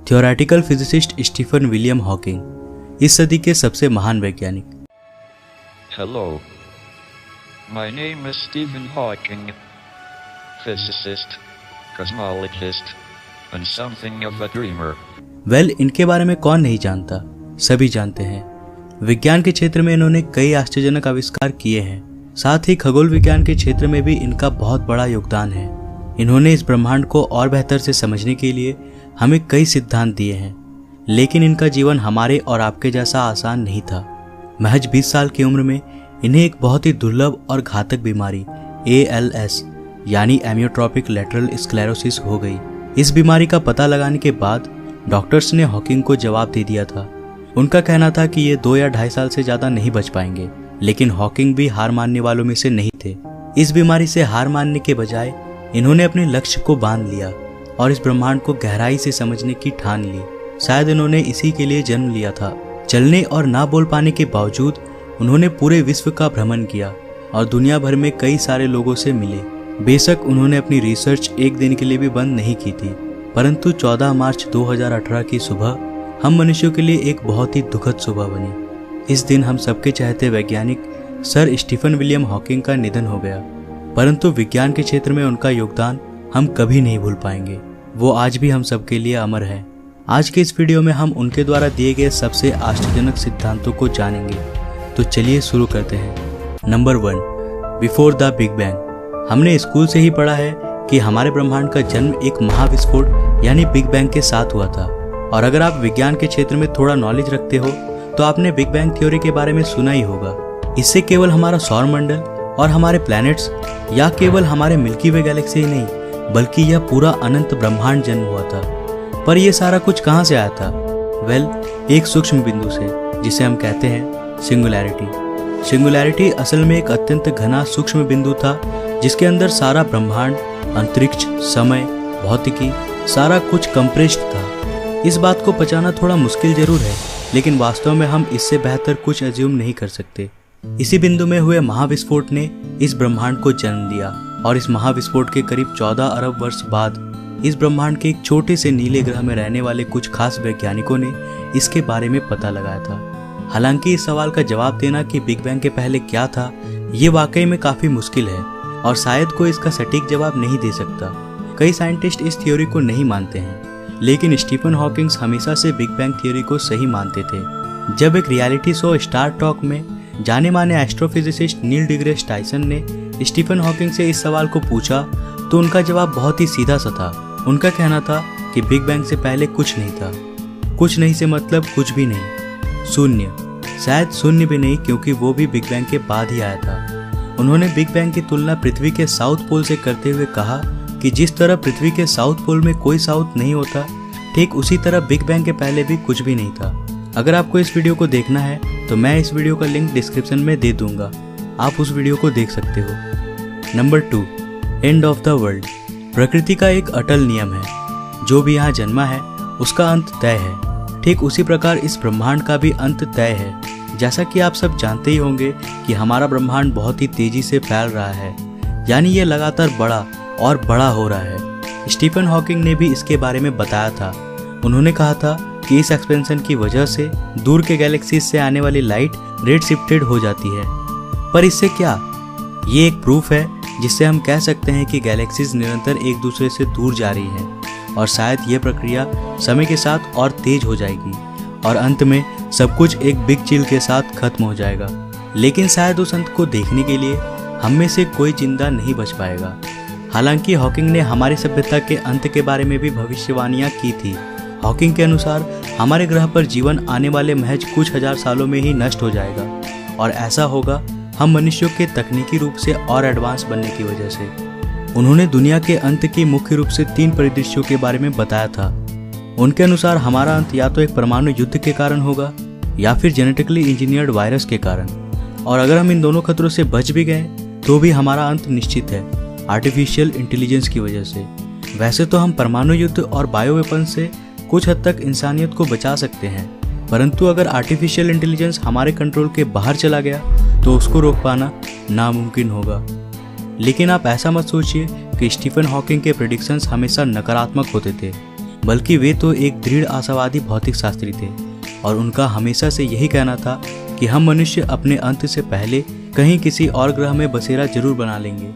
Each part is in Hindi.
Theoretical physicist Stephen William Hawking, इस सदी के सबसे महान वैज्ञानिक। Hello. My name is Stephen Hawking, physicist, cosmologist, and something of a dreamer. इनके बारे में कौन नहीं जानता, सभी जानते हैं। विज्ञान के क्षेत्र में इन्होंने कई आश्चर्यजनक आविष्कार किए हैं। साथ ही खगोल विज्ञान के क्षेत्र में भी इनका बहुत बड़ा योगदान है। इन्होंने इस ब्रह्मांड को और बेहतर से समझने के लिए हमें कई सिद्धांत दिए हैं, लेकिन इनका जीवन हमारे और आपके जैसा आसान नहीं था। महज 20 साल की उम्र में इन्हें एक बहुत ही दुर्लभ और घातक बीमारी ALS यानी एमियोट्रोपिक लेटरल स्क्लेरोसिस हो गई। इस बीमारी का पता लगाने के बाद डॉक्टर्स ने हॉकिंग को जवाब दे दिया था। उनका कहना था कि ये 2 या 2.5 साल से ज्यादा नहीं बच पाएंगे, लेकिन हॉकिंग भी हार मानने वालों में से नहीं थे। इस बीमारी से हार मानने के बजाय इन्होंने अपने लक्ष्य को बांध लिया और इस ब्रह्मांड को गहराई से समझने की ठान ली। शायद इन्होंने इसी के लिए जन्म लिया था। चलने और ना बोल पाने के बावजूद उन्होंने पूरे विश्व का भ्रमण किया और दुनिया भर में कई सारे लोगों से मिले। बेशक उन्होंने अपनी रिसर्च एक दिन के लिए भी बंद नहीं की थी, परंतु 14 मार्च 2018 की सुबह हम मनुष्यों के लिए एक बहुत ही दुखद सुबह बनी। इस दिन हम सबके चाहते वैज्ञानिक सर स्टीफन विलियम हॉकिंग का निधन हो गया, परंतु विज्ञान के क्षेत्र में उनका योगदान हम कभी नहीं भूल पाएंगे। वो आज भी हम सबके लिए अमर है। आज के इस वीडियो में हम उनके द्वारा दिए गए सबसे आश्चर्यजनक सिद्धांतों को जानेंगे। तो चलिए शुरू करते हैं। Number 1, before the big bang. हमने स्कूल से ही पढ़ा है कि हमारे ब्रह्मांड का जन्म एक महाविस्फोट यानी बिग बैंग के साथ हुआ था। और अगर आप विज्ञान के क्षेत्र में थोड़ा नॉलेज रखते हो तो आपने बिग बैंग थ्योरी के बारे में सुना ही होगा। इससे केवल हमारा सौरमंडल और हमारे प्लैनेट्स या केवल हमारे मिल्की वे गैलेक्सी ही नहीं, बल्कि यह पूरा अनंत ब्रह्मांड जन्म हुआ था। पर यह सारा कुछ कहां से आया था? एक सूक्ष्म बिंदु से, जिसे हम कहते हैं सिंगुलैरिटी। सिंगुलैरिटी असल में एक अत्यंत घना सूक्ष्म बिंदु था जिसके अंदर सारा ब्रह्मांड, अंतरिक्ष, समय, भौतिकी, सारा कुछ कंप्रेस्ड था। इस बात को पचाना थोड़ा मुश्किल जरूर है, लेकिन वास्तव में हम इससे बेहतर कुछ अज्यूम नहीं कर सकते। इसी बिंदु में हुए महाविस्फोट ने इस ब्रह्मांड को जन्म दिया और इस महाविस्फोट के करीब 14 अरब वर्ष बाद इस ब्रह्मांड के एक छोटे से नीले ग्रह में रहने वाले कुछ खास वैज्ञानिकों ने इसके बारे में पता लगाया था। हालांकि इस सवाल का जवाब देना कि बिग बैंग के पहले क्या था, ये वाकई में काफी मुश्किल है और शायद कोई इसका सटीक जवाब नहीं दे सकता। कई साइंटिस्ट इस थ्योरी को नहीं मानते हैं, लेकिन स्टीफन हॉकिंग हमेशा से बिग बैंग थ्योरी को सही मानते थे। जब एक रियलिटी शो स्टार टॉक में जाने माने एस्ट्रोफिजिसिस्ट नील डिग्रेस टाइसन ने स्टीफन हॉकिंग से इस सवाल को पूछा तो उनका जवाब बहुत ही सीधा सा था। उनका कहना था कि बिग बैंग से पहले कुछ नहीं था। कुछ नहीं से मतलब कुछ भी नहीं, शून्य। शायद शून्य भी नहीं, क्योंकि वो भी बिग बैंग के बाद ही आया था। उन्होंने बिग बैंग की तुलना पृथ्वी के साउथ पोल से करते हुए कहा कि जिस तरह पृथ्वी के साउथ पोल में कोई साउथ नहीं होता, ठीक उसी तरह बिग बैंग के पहले भी कुछ भी नहीं था। अगर आपको इस वीडियो को देखना है तो मैं इस वीडियो का लिंक डिस्क्रिप्शन में दे दूंगा, आप उस वीडियो को देख सकते हो। Number 2, end of the world. प्रकृति का एक अटल नियम है, जो भी यहाँ जन्मा है उसका अंत तय है। ठीक उसी प्रकार इस ब्रह्मांड का भी अंत तय है। जैसा कि आप सब जानते ही होंगे कि हमारा ब्रह्मांड बहुत ही तेजी से फैल रहा है, यानी ये लगातार बड़ा और बड़ा हो रहा है। स्टीफन हॉकिंग ने भी इसके बारे में बताया था। उन्होंने कहा था कि इस एक्सपेंशन की वजह से दूर के गैलेक्सीज से आने वाली लाइट रेड शिफ्टेड हो जाती है। पर इससे क्या? ये एक प्रूफ है जिससे हम कह सकते हैं कि गैलेक्सीज निरंतर एक दूसरे से दूर जा रही हैं और शायद ये प्रक्रिया समय के साथ और तेज हो जाएगी और अंत में सब कुछ एक बिग चिल के साथ खत्म हो जाएगा। लेकिन शायद उस अंत को देखने के लिए हम में से कोई जिंदा नहीं बच पाएगा। हालांकि हॉकिंग ने हमारी सभ्यता के अंत के बारे में भी भविष्यवाणियां की थी। हॉकिंग के अनुसार हमारे ग्रह पर जीवन आने वाले महज कुछ हजार सालों में ही नष्ट हो जाएगा और ऐसा होगा हम मनुष्यों के तकनीकी रूप से और एडवांस बनने की वजह से। उन्होंने दुनिया के अंत की मुख्य रूप से 3 परिदृश्यों के बारे में बताया था। उनके अनुसार हमारा अंत या तो एक परमाणु युद्ध के कारण होगा या फिर जेनेटिकली इंजीनियर्ड वायरस के कारण। और अगर हम इन दोनों खतरों से बच भी गए तो भी हमारा अंत निश्चित है, आर्टिफिशियल इंटेलिजेंस की वजह से। वैसे तो हम परमाणु युद्ध और बायो वेपन से कुछ हद तक इंसानियत को बचा सकते हैं, परंतु अगर आर्टिफिशियल इंटेलिजेंस हमारे कंट्रोल के बाहर चला गया तो उसको रोक पाना नामुमकिन होगा। लेकिन आप ऐसा मत सोचिए कि स्टीफन हॉकिंग के प्रेडिक्शंस हमेशा नकारात्मक होते थे। बल्कि वे तो एक दृढ़ आशावादी भौतिक शास्त्री थे और उनका हमेशा से यही कहना था कि हम मनुष्य अपने अंत से पहले कहीं किसी और ग्रह में बसेरा जरूर बना लेंगे।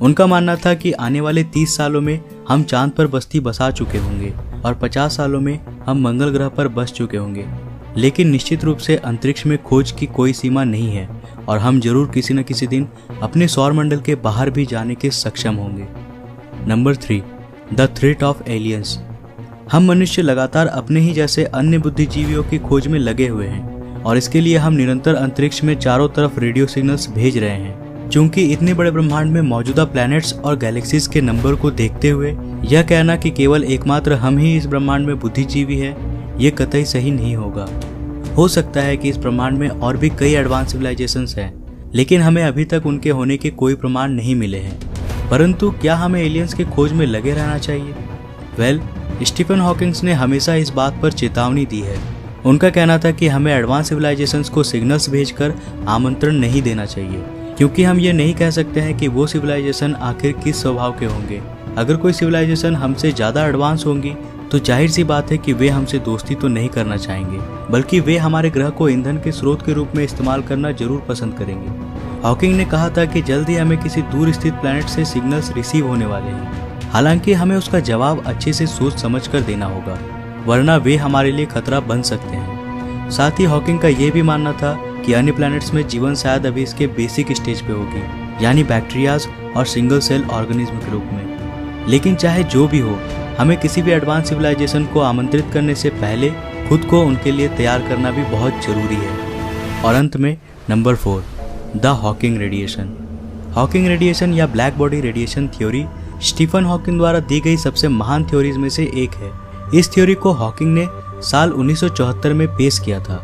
उनका मानना था कि आने वाले 30 सालों में हम चांद पर बस्ती बसा चुके होंगे और 50 सालों में हम मंगल ग्रह पर बस चुके होंगे। लेकिन निश्चित रूप से अंतरिक्ष में खोज की कोई सीमा नहीं है और हम जरूर किसी न किसी दिन अपने सौर मंडल के बाहर भी जाने के सक्षम होंगे। Number 3, the threat of aliens. हम मनुष्य लगातार अपने ही जैसे अन्य बुद्धिजीवियों की खोज में लगे हुए हैं और इसके लिए हम निरंतर अंतरिक्ष में चारों तरफ रेडियो सिग्नल्स भेज रहे हैं। चूंकि इतने बड़े ब्रह्मांड में मौजूदा प्लैनेट्स और गैलेक्सीज के नंबर को देखते हुए यह कहना कि केवल एकमात्र हम ही इस ब्रह्मांड में बुद्धिजीवी है, ये कतई सही नहीं होगा। हो सकता है कि इस ब्रह्मांड में और भी कई एडवांस सिविलाइजेशंस हैं, लेकिन हमें अभी तक उनके होने के कोई प्रमाण नहीं मिले हैं। परंतु क्या हमें एलियंस की खोज में लगे रहना चाहिए? स्टीफन हॉकिंग्स ने हमेशा इस बात पर चेतावनी दी है। उनका कहना था कि हमें एडवांस सिविलाइजेशंस को सिग्नल्स भेजकर आमंत्रण नहीं देना चाहिए, क्योंकि हम ये नहीं कह सकते हैं कि वो सिविलाइजेशन आखिर किस स्वभाव के होंगे। अगर कोई सिविलाइजेशन हमसे ज़्यादा एडवांस होंगी तो जाहिर सी बात है कि वे हमसे दोस्ती तो नहीं करना चाहेंगे, बल्कि वे हमारे ग्रह को ईंधन के स्रोत के रूप में इस्तेमाल करना जरूर पसंद करेंगे। हॉकिंग ने कहा था कि जल्द ही हमें किसी दूर स्थित प्लैनेट से सिग्नल्स रिसीव होने वाले हैं। हालांकि हमें उसका जवाब अच्छे से सोच समझ कर देना होगा, वरना वे हमारे लिए खतरा बन सकते हैं। साथ ही हॉकिंग का यह भी मानना था कि अन्य प्लैनेट्स में जीवन शायद अभी इसके बेसिक स्टेज पे होगी, यानी बैक्टीरियाज और सिंगल सेल ऑर्गेनिज्म के रूप में। लेकिन चाहे जो भी हो, हमें किसी भी एडवांस सिविलाइजेशन को आमंत्रित करने से पहले खुद को उनके लिए तैयार करना भी बहुत जरूरी है। और अंत में number 4, the Hawking radiation. Hawking radiation या black body radiation theory Stephen Hawking द्वारा दी गई सबसे महान थ्योरीज में से एक है। इस थ्योरी को हॉकिंग ने साल 1974 में पेश किया था।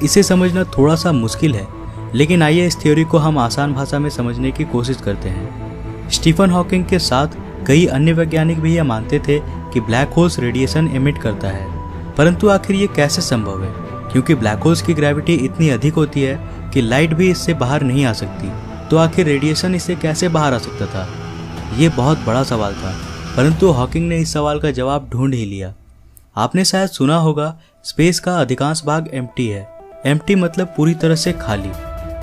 इसे समझना थोड़ा सा मुश्किल है, लेकिन आइए इस थ्योरी को हम आसान भाषा में समझने की कोशिश करते हैं। स्टीफन हॉकिंग के साथ कई अन्य वैज्ञानिक भी यह मानते थे कि ब्लैक होल्स रेडिएशन एमिट करता है, परंतु आखिर ये कैसे संभव है? क्योंकि ब्लैक होल्स की ग्रेविटी इतनी अधिक होती है कि लाइट भी इससे बाहर नहीं आ सकती, तो आखिर रेडिएशन इससे कैसे बाहर आ सकता था? ये बहुत बड़ा सवाल था, परंतु हॉकिंग ने इस सवाल का जवाब ढूंढ ही लिया। आपने शायद सुना होगा, स्पेस का अधिकांश भाग एम्प्टी है। एम्प्टी मतलब पूरी तरह से खाली,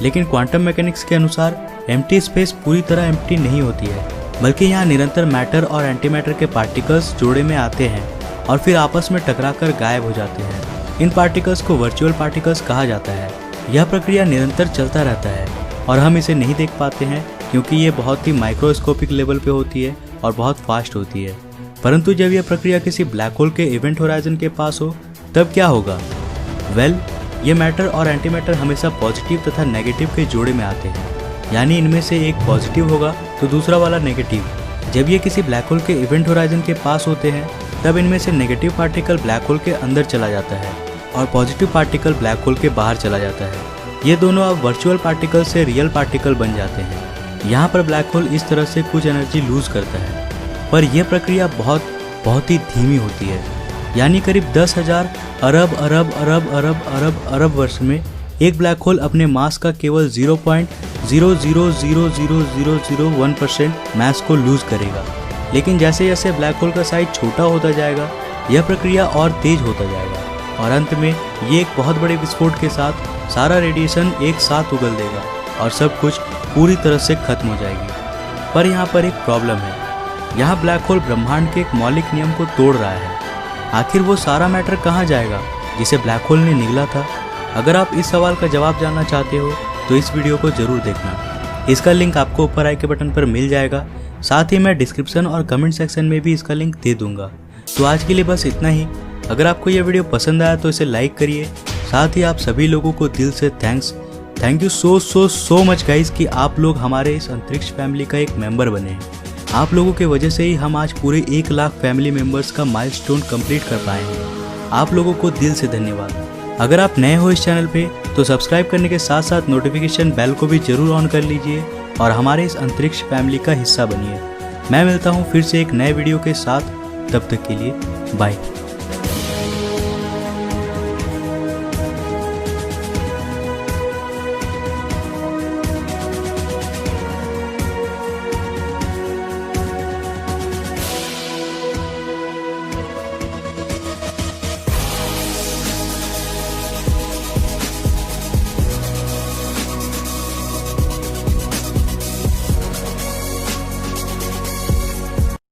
लेकिन क्वांटम मैकेनिक्स के अनुसार एम्प्टी स्पेस पूरी तरह एम्प्टी नहीं होती है, बल्कि यहाँ निरंतर मैटर और एंटी मैटर के पार्टिकल्स जोड़े में आते हैं और फिर आपस में टकराकर गायब हो जाते हैं। इन पार्टिकल्स को वर्चुअल पार्टिकल्स कहा जाता है। यह प्रक्रिया निरंतर चलता रहता है और हम इसे नहीं देख पाते हैं, क्योंकि ये बहुत ही माइक्रोस्कोपिक लेवल पे होती है और बहुत फास्ट होती है। परंतु जब यह प्रक्रिया किसी ब्लैक होल के इवेंट होराइजन के पास हो, तब क्या होगा? ये मैटर और एंटी मैटर हमेशा पॉजिटिव तथा नेगेटिव के जोड़े में आते हैं, यानी इनमें से एक पॉजिटिव होगा तो दूसरा वाला नेगेटिव। जब ये किसी ब्लैक होल के इवेंट होराइजन के पास होते हैं, तब इनमें से नेगेटिव पार्टिकल ब्लैक होल के अंदर चला जाता है और पॉजिटिव पार्टिकल ब्लैक होल के बाहर चला जाता है। ये दोनों अब वर्चुअल पार्टिकल से रियल पार्टिकल बन जाते हैं। यहाँ पर ब्लैक होल इस तरह से कुछ एनर्जी लूज करता है, पर यह प्रक्रिया बहुत ही धीमी होती है, यानी करीब 10,000 अरब वर्ष में एक ब्लैक होल अपने मास का केवल 0.000001% मास को लूज करेगा। लेकिन जैसे जैसे ब्लैक होल का साइज छोटा होता जाएगा, यह प्रक्रिया और तेज होता जाएगा और अंत में ये एक बहुत बड़े विस्फोट के साथ सारा रेडिएशन एक साथ उगल देगा और सब कुछ पूरी तरह से खत्म हो जाएगी। पर यहाँ पर एक प्रॉब्लम है। यहाँ ब्लैक होल ब्रह्मांड के एक मौलिक नियम को तोड़ रहा है। आखिर वो सारा मैटर कहाँ जाएगा जिसे ब्लैक होल ने निगला था? अगर आप इस सवाल का जवाब जानना चाहते हो तो इस वीडियो को जरूर देखना। इसका लिंक आपको ऊपर आई के बटन पर मिल जाएगा। साथ ही मैं डिस्क्रिप्शन और कमेंट सेक्शन में भी इसका लिंक दे दूंगा। तो आज के लिए बस इतना ही। अगर आपको यह वीडियो पसंद आया तो इसे लाइक करिए। साथ ही आप सभी लोगों को दिल से thank you so much guys कि आप लोग हमारे इस अंतरिक्ष फैमिली का एक मेंबर बने हैं। आप लोगों के वजह से ही हम आज पूरे 1 लाख फैमिली मेंबर्स का माइलस्टोन कंप्लीट कर पाए हैं। आप लोगों को दिल से धन्यवाद। अगर आप नए हो इस चैनल पे तो सब्सक्राइब करने के साथ साथ नोटिफिकेशन बेल को भी जरूर ऑन कर लीजिए और हमारे इस अंतरिक्ष फैमिली का हिस्सा बनिए। मैं मिलता हूँ फिर से एक नए वीडियो के साथ, तब तक के लिए बाय।